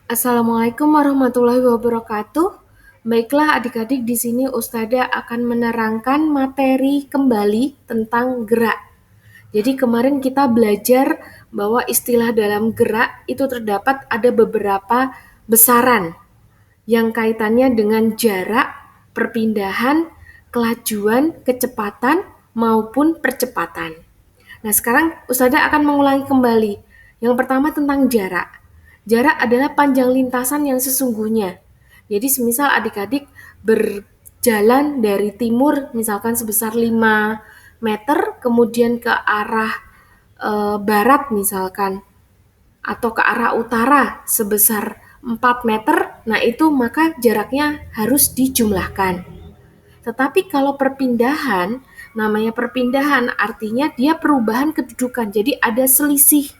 Assalamualaikum warahmatullahi wabarakatuh. Baiklah adik-adik, di sini Ustazah akan menerangkan materi kembali tentang gerak. Jadi kemarin kita belajar bahwa istilah dalam gerak itu terdapat ada beberapa besaran yang kaitannya dengan jarak, perpindahan, kelajuan, kecepatan, maupun percepatan. Nah, sekarang Ustazah akan mengulangi kembali. Yang pertama tentang jarak. Jarak adalah panjang lintasan yang sesungguhnya. Jadi semisal adik-adik berjalan dari timur misalkan sebesar 5 meter, kemudian ke arah barat misalkan, atau ke arah utara sebesar 4 meter, nah itu maka jaraknya harus dijumlahkan. Tetapi kalau perpindahan, namanya perpindahan artinya dia perubahan kedudukan. Jadi ada selisih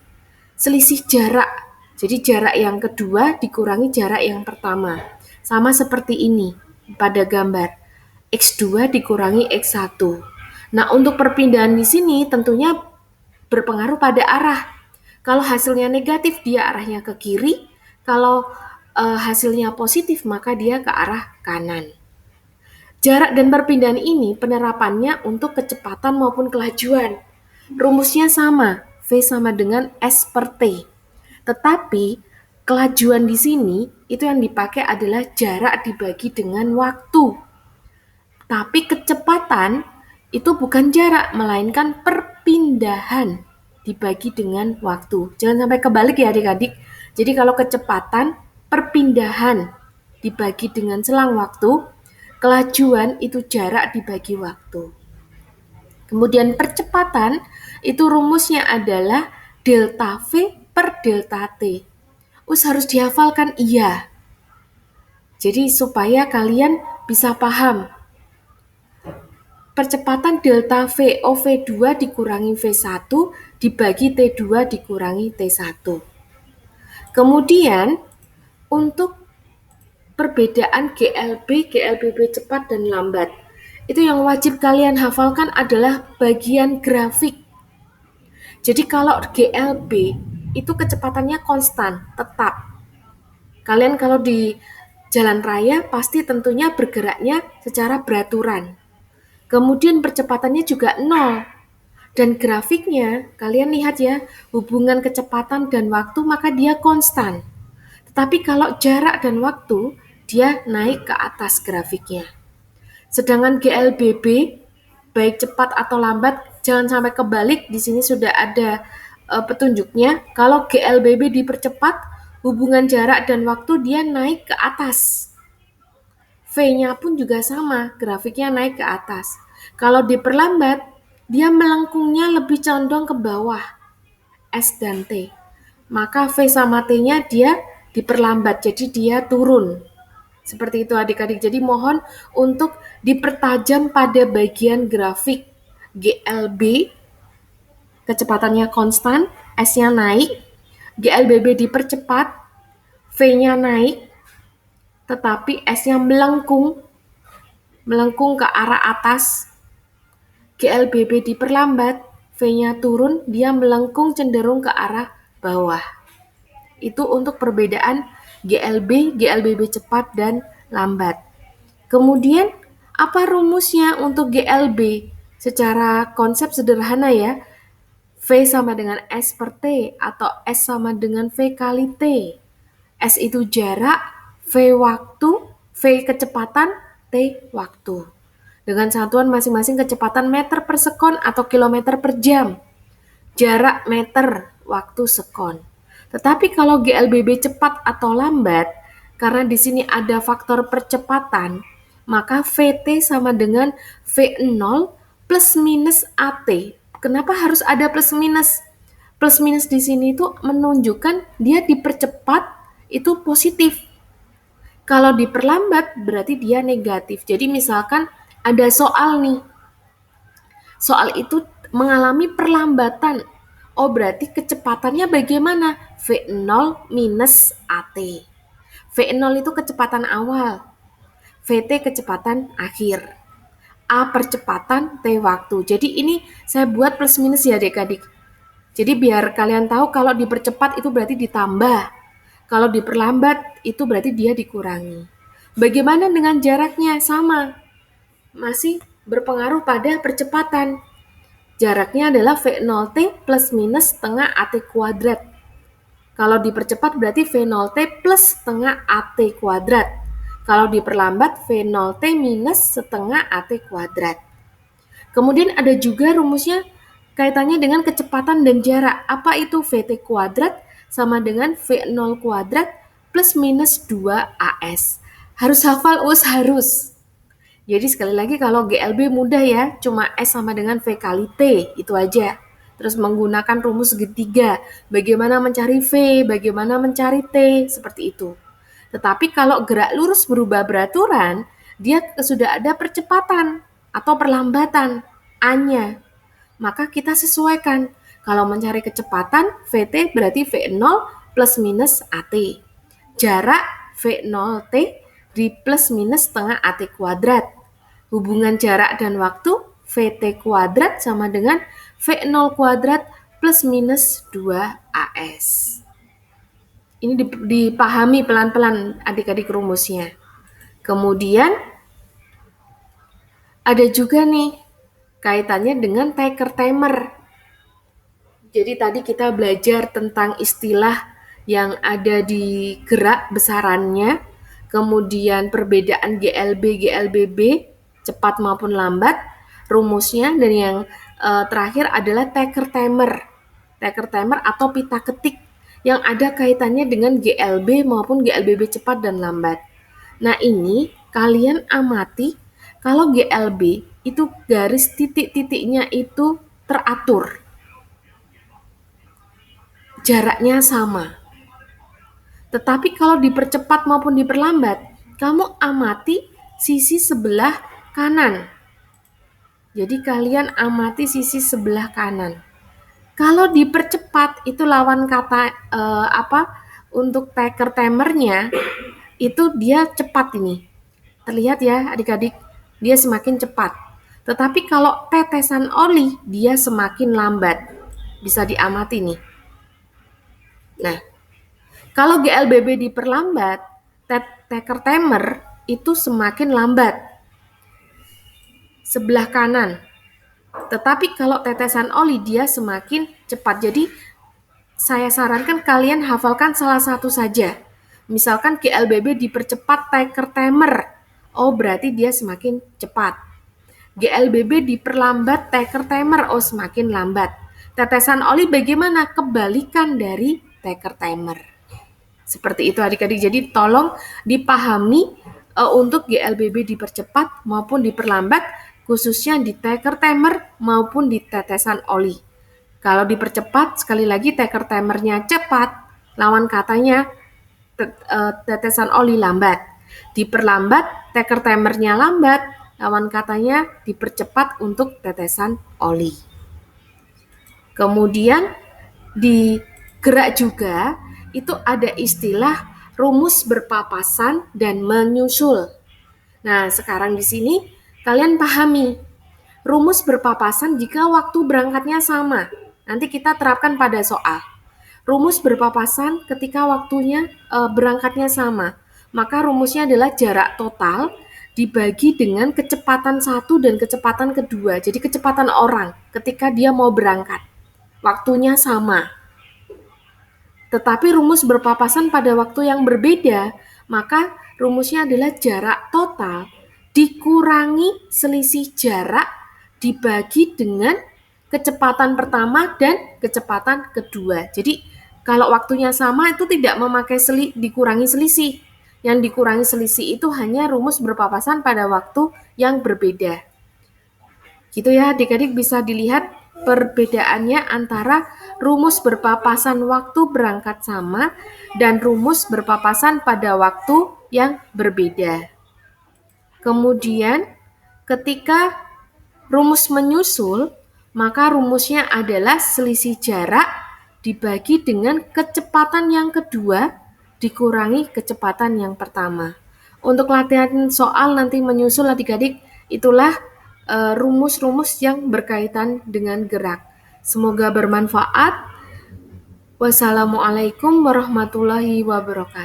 jarak. Jadi jarak yang kedua dikurangi jarak yang pertama. Sama seperti ini pada gambar. X2 dikurangi X1. Nah, untuk perpindahan di sini tentunya berpengaruh pada arah. Kalau hasilnya negatif, dia arahnya ke kiri. Kalau hasilnya positif, maka dia ke arah kanan. Jarak dan perpindahan ini penerapannya untuk kecepatan maupun kelajuan. Rumusnya sama, V sama dengan S per T. Tetapi kelajuan di sini itu yang dipakai adalah jarak dibagi dengan waktu. Tapi kecepatan itu bukan jarak, melainkan perpindahan dibagi dengan waktu. Jangan sampai kebalik ya adik-adik. Jadi kalau kecepatan, perpindahan dibagi dengan selang waktu, kelajuan itu jarak dibagi waktu. Kemudian percepatan itu rumusnya adalah delta V per delta T. Harus dihafalkan, iya. Jadi supaya kalian bisa paham. Percepatan delta V, OV2 dikurangi V1 dibagi T2 dikurangi T1. Kemudian untuk perbedaan GLB cepat dan lambat. Itu yang wajib kalian hafalkan adalah bagian grafik. Jadi kalau GLB itu kecepatannya konstan, tetap. Kalian kalau di jalan raya pasti tentunya bergeraknya secara beraturan. Kemudian percepatannya juga 0. Dan grafiknya, kalian lihat ya, hubungan kecepatan dan waktu maka dia konstan. Tetapi kalau jarak dan waktu, dia naik ke atas grafiknya. Sedangkan GLBB, baik cepat atau lambat, jangan sampai kebalik, di sini sudah ada petunjuknya. Kalau GLBB dipercepat, hubungan jarak dan waktu dia naik ke atas. V-nya pun juga sama, grafiknya naik ke atas. Kalau diperlambat, dia melengkungnya lebih condong ke bawah, S dan T. Maka V sama T-nya dia diperlambat, jadi dia turun. Seperti itu adik-adik. Jadi mohon untuk dipertajam pada bagian grafik. GLB, kecepatannya konstan, S-nya naik. GLBB dipercepat, V-nya naik, tetapi S-nya melengkung ke arah atas. GLBB diperlambat, V-nya turun, dia melengkung cenderung ke arah bawah. Itu untuk perbedaan GLBB cepat dan lambat. Kemudian apa rumusnya untuk GLB? Secara konsep sederhana ya, V sama dengan S per T atau S sama dengan V kali T. S itu jarak, V waktu, V kecepatan, T waktu. Dengan satuan masing-masing kecepatan meter per sekon atau kilometer per jam. Jarak meter, waktu sekon. Tetapi kalau GLBB cepat atau lambat, karena di sini ada faktor percepatan, maka VT sama dengan V0 plus minus AT. Kenapa harus ada plus minus? Plus minus di sini itu menunjukkan dia dipercepat itu positif. Kalau diperlambat berarti dia negatif. Jadi misalkan ada soal nih. Soal itu mengalami perlambatan. Oh, berarti kecepatannya bagaimana? V0 minus AT. V0 itu kecepatan awal. VT kecepatan akhir. A percepatan, T waktu. Jadi ini saya buat plus minus ya adik-adik. Jadi biar kalian tahu kalau dipercepat itu berarti ditambah. Kalau diperlambat, itu berarti dia dikurangi. Bagaimana dengan jaraknya? Sama, masih berpengaruh pada percepatan. Jaraknya adalah V0T plus minus setengah AT kuadrat. Kalau dipercepat berarti V0T plus setengah AT kuadrat. Kalau diperlambat V0T minus setengah AT kuadrat. Kemudian ada juga rumusnya kaitannya dengan kecepatan dan jarak. Apa itu VT kuadrat sama dengan V0 kuadrat plus minus 2AS. Harus hafal US harus. Jadi sekali lagi kalau GLB mudah ya, cuma S sama dengan V kali T, itu aja. Terus menggunakan rumus segitiga, bagaimana mencari V, bagaimana mencari T, seperti itu. Tetapi kalau gerak lurus berubah beraturan, dia sudah ada percepatan atau perlambatan A-nya. Maka kita sesuaikan. Kalau mencari kecepatan, VT berarti V0 plus minus AT. Jarak V0T di plus minus setengah AT kuadrat. Hubungan jarak dan waktu VT kuadrat sama dengan V0 kuadrat plus minus 2AS. Ini dipahami pelan-pelan adik-adik rumusnya. Kemudian ada juga nih kaitannya dengan taker timer. Jadi tadi kita belajar tentang istilah yang ada di gerak besarannya, kemudian perbedaan GLB, GLBB, cepat maupun lambat, rumusnya, dan yang terakhir adalah taker timer. Taker timer atau pita ketik yang ada kaitannya dengan GLB maupun GLBB cepat dan lambat. Nah ini kalian amati kalau GLB itu garis titik-titiknya itu teratur. Jaraknya sama. Tetapi kalau dipercepat maupun diperlambat, kamu amati sisi sebelah kanan. Jadi kalian amati sisi sebelah kanan. Kalau dipercepat itu lawan kata untuk taker timernya itu dia cepat ini. Terlihat ya adik-adik, dia semakin cepat. Tetapi kalau tetesan oli dia semakin lambat. Bisa diamati nih. Nah, kalau GLBB diperlambat, taker timer itu semakin lambat. Sebelah kanan. Tetapi kalau tetesan oli dia semakin cepat. Jadi saya sarankan kalian hafalkan salah satu saja. Misalkan GLBB dipercepat taker timer. Oh, berarti dia semakin cepat. GLBB diperlambat taker timer. Oh, semakin lambat. Tetesan oli bagaimana? Kebalikan dari taker timer. Seperti itu adik-adik. Jadi tolong dipahami untuk GLBB dipercepat maupun diperlambat, khususnya di taker timer maupun di tetesan oli. Kalau dipercepat, sekali lagi taker timernya cepat, lawan katanya tetesan oli lambat. Diperlambat, taker timernya lambat, lawan katanya dipercepat untuk tetesan oli. Kemudian di gerak juga itu ada istilah rumus berpapasan dan menyusul. Nah, sekarang di sini kalian pahami rumus berpapasan jika waktu berangkatnya sama. Nanti kita terapkan pada soal. Rumus berpapasan ketika waktunya berangkatnya sama. Maka rumusnya adalah jarak total dibagi dengan kecepatan satu dan kecepatan kedua. Jadi kecepatan orang ketika dia mau berangkat. Waktunya sama. Tetapi rumus berpapasan pada waktu yang berbeda, maka rumusnya adalah jarak total dikurangi selisih jarak dibagi dengan kecepatan pertama dan kecepatan kedua. Jadi kalau waktunya sama itu tidak memakai dikurangi selisih. Yang dikurangi selisih itu hanya rumus berpapasan pada waktu yang berbeda. Gitu ya, adik-adik bisa dilihat perbedaannya antara rumus berpapasan waktu berangkat sama dan rumus berpapasan pada waktu yang berbeda. Kemudian ketika rumus menyusul, maka rumusnya adalah selisih jarak dibagi dengan kecepatan yang kedua dikurangi kecepatan yang pertama. Untuk latihan soal nanti menyusul adik-adik, itulah rumus-rumus yang berkaitan dengan gerak. Semoga bermanfaat. Wassalamualaikum warahmatullahi wabarakatuh.